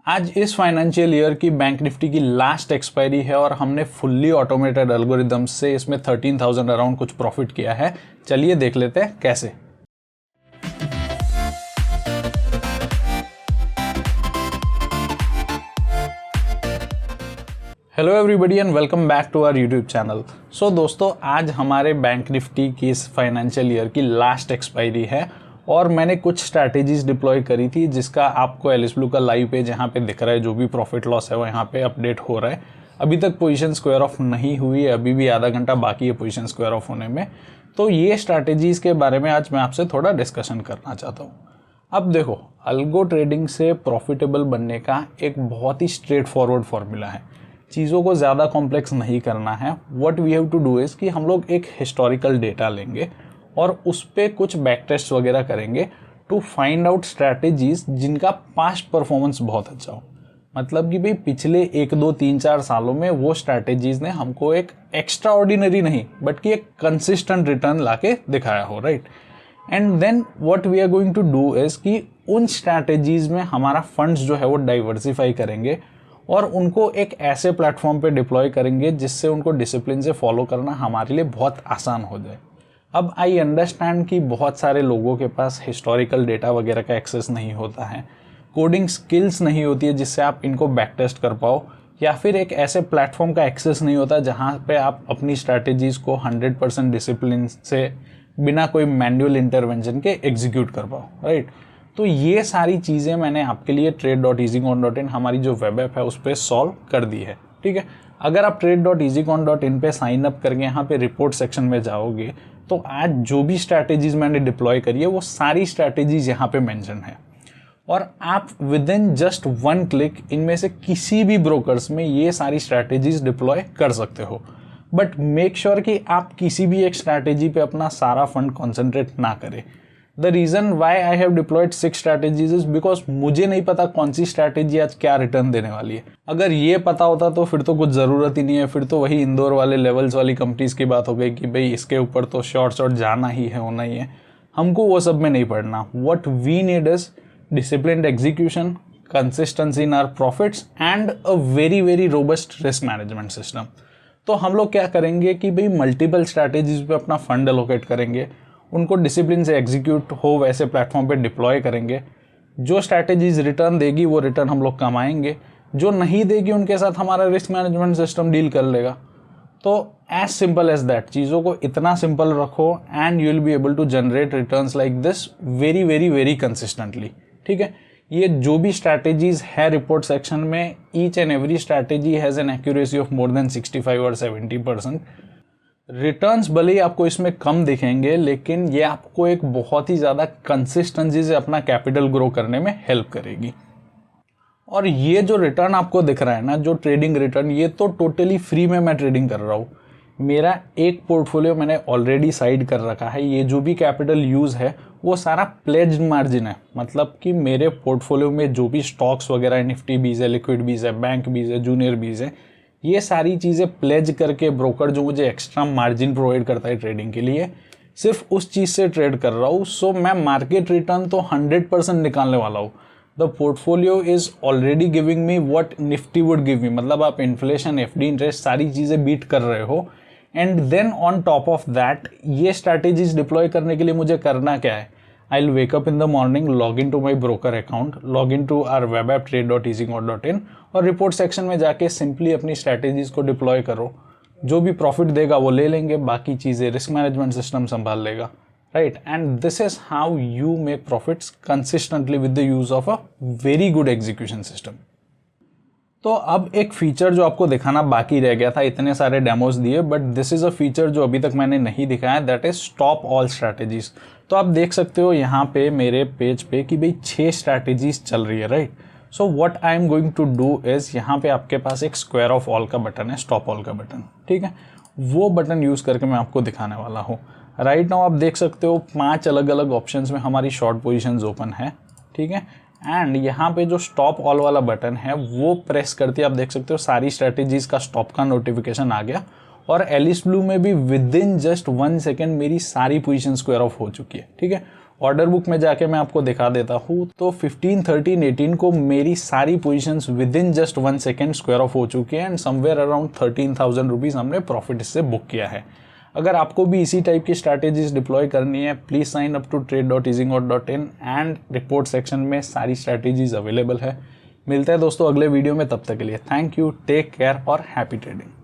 आज इस financial year की बैंक निफ्टी की लास्ट एक्सपायरी है और हमने फुल्ली ऑटोमेटेड एल्गोरिदम से इसमें 13,000 अराउंड कुछ प्रॉफिट किया है। चलिए देख लेते हैं कैसे। Hello everybody and welcome back to our YouTube channel. So दोस्तों, आज हमारे बैंक निफ्टी की इस फाइनेंशियल ईयर की लास्ट एक्सपायरी है और मैंने कुछ स्ट्रैटेजीज डिप्लॉय करी थी जिसका आपको एलिस ब्लू का लाइव पेज यहाँ पे दिख रहा है। जो भी प्रॉफिट लॉस है वो यहाँ पे अपडेट हो रहा है। अभी तक पोजीशन स्क्वायर ऑफ नहीं हुई है, अभी भी आधा घंटा बाकी है पोजीशन स्क्वायर ऑफ होने में। तो ये स्ट्रैटेजीज के बारे में आज मैं आपसे थोड़ा डिस्कशन करना चाहता हूँ। अब देखो, अल्गो ट्रेडिंग से प्रॉफिटेबल बनने का एक बहुत ही स्ट्रेट फॉरवर्ड फॉर्मूला है। चीज़ों को ज़्यादा कॉम्प्लेक्स नहीं करना है। What we have to do is कि हम लोग एक हिस्टोरिकल डेटा लेंगे और उस पर कुछ बैक टेस्ट वगैरह करेंगे टू फाइंड आउट स्ट्रैटेजीज जिनका पास्ट परफॉर्मेंस बहुत अच्छा हो। मतलब कि भाई पिछले 1, 2, 3, 4 सालों में वो स्ट्रैटेजीज ने हमको एक एक्स्ट्रा ऑर्डिनरी नहीं बट कि एक कंसिस्टेंट रिटर्न लाके दिखाया हो, right. And then what we are going to do is कि उन स्ट्रैटेजीज में हमारा फंड्स जो है वो डाइवर्सिफाई करेंगे और उनको एक ऐसे प्लेटफॉर्म पे डिप्लॉय करेंगे जिससे उनको डिसिप्लिन से फॉलो करना हमारे लिए बहुत आसान हो जाए। अब आई अंडरस्टैंड कि बहुत सारे लोगों के पास हिस्टोरिकल डेटा वगैरह का एक्सेस नहीं होता है, कोडिंग स्किल्स नहीं होती है जिससे आप इनको बैक टेस्ट कर पाओ, या फिर एक ऐसे प्लेटफॉर्म का एक्सेस नहीं होता जहाँ पे आप अपनी स्ट्रैटेजीज़ को 100% डिसिप्लिन से बिना कोई मैनुअल इंटरवेंशन के एग्जीक्यूट कर पाओ, राइट। तो ये सारी चीज़ें मैंने आपके लिए trade.easycon.in हमारी जो वेब ऐप है उस पर सॉल्व कर दी है, ठीक है। अगर आप trade.easycon.in पे साइन अप करके यहाँ पे रिपोर्ट सेक्शन में जाओगे तो आज जो भी स्ट्रैटेजीज मैंने डिप्लॉय करी है वो सारी स्ट्रैटेजीज यहाँ पे मेंशन है और आप विद इन जस्ट 1 क्लिक इनमें से किसी भी ब्रोकर्स में ये सारी स्ट्रैटेजीज डिप्लॉय कर सकते हो। बट मेक श्योर कि आप किसी भी एक स्ट्रैटेजी पे अपना सारा फंड कॉन्सेंट्रेट ना करें। The reason why I have deployed 6 strategies is because मुझे नहीं पता कौन सी स्ट्रैटेजी आज क्या रिटर्न देने वाली है। अगर ये पता होता तो फिर तो कुछ ज़रूरत ही नहीं है, फिर तो वही इंदौर वाले लेवल्स वाली कंपनीज की बात हो गई कि भाई इसके ऊपर तो शॉर्ट जाना ही है, होना ही है। हमको वो सब में नहीं पड़ना। What we need is disciplined execution, consistency in our profits and a very very robust risk management system. तो हम लोग क्या करेंगे कि भाई मल्टीपल स्ट्रैटेजीज पे अपना फंड एलोकेट करेंगे, उनको डिसिप्लिन से एग्जीक्यूट हो वैसे प्लेटफॉर्म पे डिप्लॉय करेंगे। जो स्ट्रैटेजीज रिटर्न देगी वो रिटर्न हम लोग कमाएंगे, जो नहीं देगी उनके साथ हमारा रिस्क मैनेजमेंट सिस्टम डील कर लेगा। तो एज सिंपल एज दैट, चीज़ों को इतना सिंपल रखो and you will be able to generate returns like this very very very consistently, ठीक है। ये जो भी स्ट्रैटेजीज है रिपोर्ट सेक्शन में, each and every strategy has an accuracy of more than 65 और 70%। रिटर्न्स भले ही आपको इसमें कम दिखेंगे लेकिन ये आपको एक बहुत ही ज़्यादा कंसिस्टेंसी से अपना कैपिटल ग्रो करने में हेल्प करेगी। और ये जो रिटर्न आपको दिख रहा है ना, जो ट्रेडिंग रिटर्न, ये तो टोटली फ्री में मैं ट्रेडिंग कर रहा हूँ। मेरा एक पोर्टफोलियो मैंने ऑलरेडी साइड कर रखा है। ये जो भी कैपिटल यूज़ है वो सारा प्लेज्ड मार्जिन है। मतलब कि मेरे पोर्टफोलियो में जो भी स्टॉक्स वगैरह है, निफ्टी बीज है, लिक्विड बीज है, बैंक बीज है, जूनियर बीज है, ये सारी चीज़ें प्लेज करके ब्रोकर जो मुझे एक्स्ट्रा मार्जिन प्रोवाइड करता है ट्रेडिंग के लिए, सिर्फ उस चीज़ से ट्रेड कर रहा हूँ। सो मैं मार्केट रिटर्न तो 100% निकालने वाला हूँ। The portfolio is already giving me what Nifty would give me. मतलब आप इन्फ्लेशन, एफडी, इंटरेस्ट सारी चीज़ें बीट कर रहे हो। And then on top of that ये स्ट्रैटेजीज डिप्लॉय करने के लिए मुझे करना क्या है? I will wake up in the morning, log in to my broker account, log in to our web app trade.easycon.in और रिपोर्ट सेक्शन में जाके सिंपली अपनी स्ट्रैटेजीज को डिप्लॉय करो। जो भी प्रॉफिट देगा वो ले लेंगे, बाकी चीज़ें रिस्क मैनेजमेंट सिस्टम संभाल लेगा, right. And this is how you make profits consistently with the use of a very good execution system. तो अब एक फीचर जो आपको दिखाना बाकी रह गया था, इतने सारे डेमोज दिए, but this is a feature जो अभी तक मैंने नहीं दिखाया, that is stop all strategies. तो आप देख सकते हो यहाँ पे मेरे पेज पे कि भाई 6 स्ट्रैटेजीज चल रही है, right. So what I am going to do is, यहाँ पे आपके पास एक स्क्वायर ऑफ ऑल का बटन है, स्टॉप ऑल का बटन, ठीक है। वो बटन यूज़ करके मैं आपको दिखाने वाला हूँ। राइट नाउ आप देख सकते हो 5 अलग अलग ऑप्शंस में हमारी शॉर्ट पोजिशंस ओपन है, ठीक है। एंड यहाँ पे जो स्टॉप ऑल वाला बटन है वो प्रेस करते आप देख सकते हो सारी स्ट्रैटेजीज का स्टॉप का नोटिफिकेशन आ गया और एलिस ब्लू में भी विद इन जस्ट 1 सेकेंड मेरी सारी पोजीशन स्क्वायर ऑफ हो चुकी है, ठीक है। ऑर्डर बुक में जाके मैं आपको दिखा देता हूँ, तो 15, 13, 18 को मेरी सारी positions with in just 1 second square of हो चुकी है एंड समवेयर अराउंड 13,000 रुपीज़ हमने प्रॉफिट इससे बुक किया है। अगर आपको भी इसी टाइप की स्ट्रैटेजीज डिप्लॉय करनी है, please sign up to trade.easygold.in and report section में सारी स्ट्रैटेजीज अवेलेबल है। मिलते हैं दोस्तों अगले वीडियो में, तब तक के लिए थैंक यू, टेक केयर और हैप्पी ट्रेडिंग।